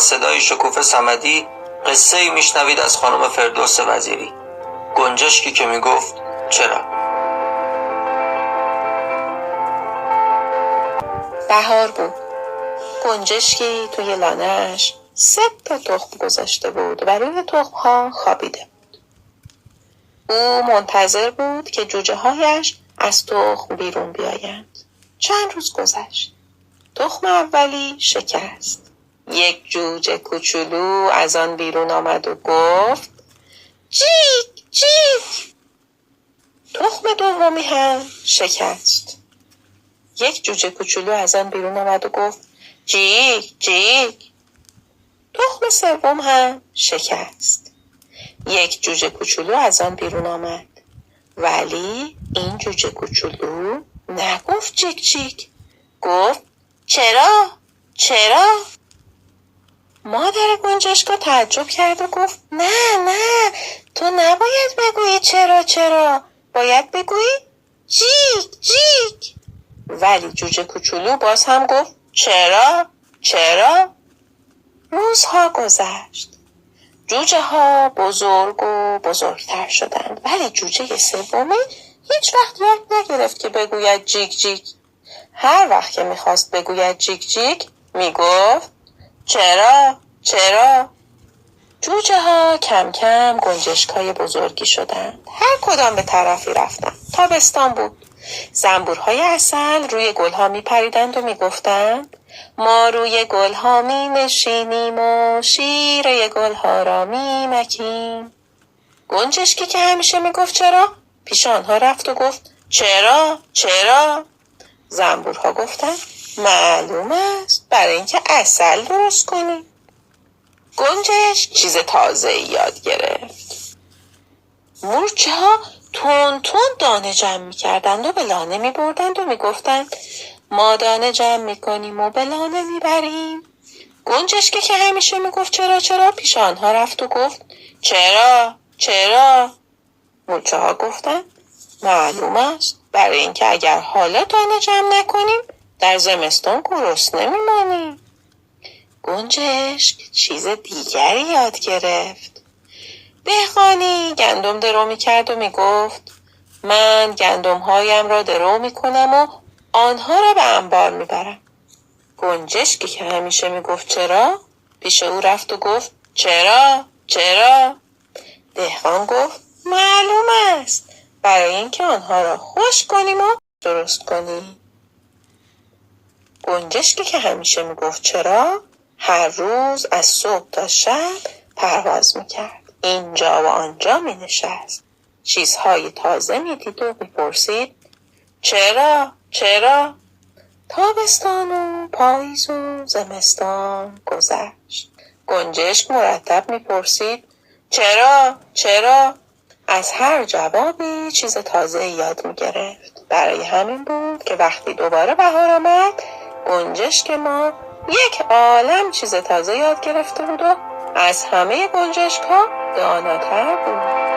صدای شکوفه صمدی قصه‌ای میشنوید از خانم فردوس وزیری. گنجشکی که میگفت چرا. بهار بود. گنجشکی توی لانه‌اش 3 تخم گذاشته بود و روی تخم‌ها خوابیده بود. او منتظر بود که جوجه هایش از تخم بیرون بیایند. چند روز گذشت. تخم اولی شکست. یک جوجه کوچولو از آن بیرون آمد و گفت جیک جیک. تخم دومی هم شکست. یک جوجه کوچولو از آن بیرون آمد و گفت جیک جیک. تخم سوم هم شکست. یک جوجه کوچولو از آن بیرون آمد. ولی این جوجه کوچولو نگفت جیک جیک، گفت چرا؟ چرا؟ مادر گنجشکا تعجب کرد و گفت نه تو نباید بگویی چرا چرا، باید بگویی جیک جیک. ولی جوجه کوچولو باز هم گفت چرا چرا. روزها گذشت. جوجه ها بزرگ و بزرگتر شدند، ولی جوجه سومی هیچ وقت یاد نگرفت که بگوید جیک جیک. هر وقت که میخواست بگوید جیک جیک میگفت چرا چرا. جوجه ها کم کم گنجشکای بزرگی شدند. هر کدام به طرفی رفتند. تابستان بود. زنبورهای عسل روی گلها میپریدند و میگفتند ما روی گلها می نشینیم و شیره گلها را می مکیم. گنجشکی که همیشه میگفت چرا، پیش آنها رفت و گفت چرا چرا. زنبورها گفتند معلوم است، برای اینکه عسل درست کنیم. گنجشک چیز تازه یاد گرفت. مورچه ها تون دانه جمع می کردند و به لانه می بردند و می گفتند ما دانه جمع می کنیم و به لانه می بریم. گنجشکی که همیشه می گفت چرا چرا، پیش آنها رفت و گفت چرا چرا. مورچه ها گفتند معلوم است، برای اینکه اگر حالا دانه جمع نکنیم در زمستان گرسنه می مانیم. گنجشک چیز دیگری یاد گرفت. دهقانی گندم درو می کرد و می گفت من گندم هایم را درو می کنم و آنها را به انبار می برم. گنجشکی که همیشه می گفت چرا، پیش او رفت و گفت چرا چرا. دهقان گفت معلوم است، برای اینکه آنها را خشک کنیم و درست کنیم. گنجشکی که همیشه می گفت چرا، هر روز از صبح تا شب پرواز می کرد. اینجا و آنجا می نشست. چیزهای تازه می دید و می پرسید چرا چرا. تابستان و پاییز و زمستان گذشت. گنجشک مرتب می پرسید چرا چرا. از هر جوابی چیز تازه یاد می گرفت. برای همین بود که وقتی دوباره بهار آمد گنجشک ما یک عالم چیز تازه یاد گرفته بود و از همه گنجشک ها داناتر بود.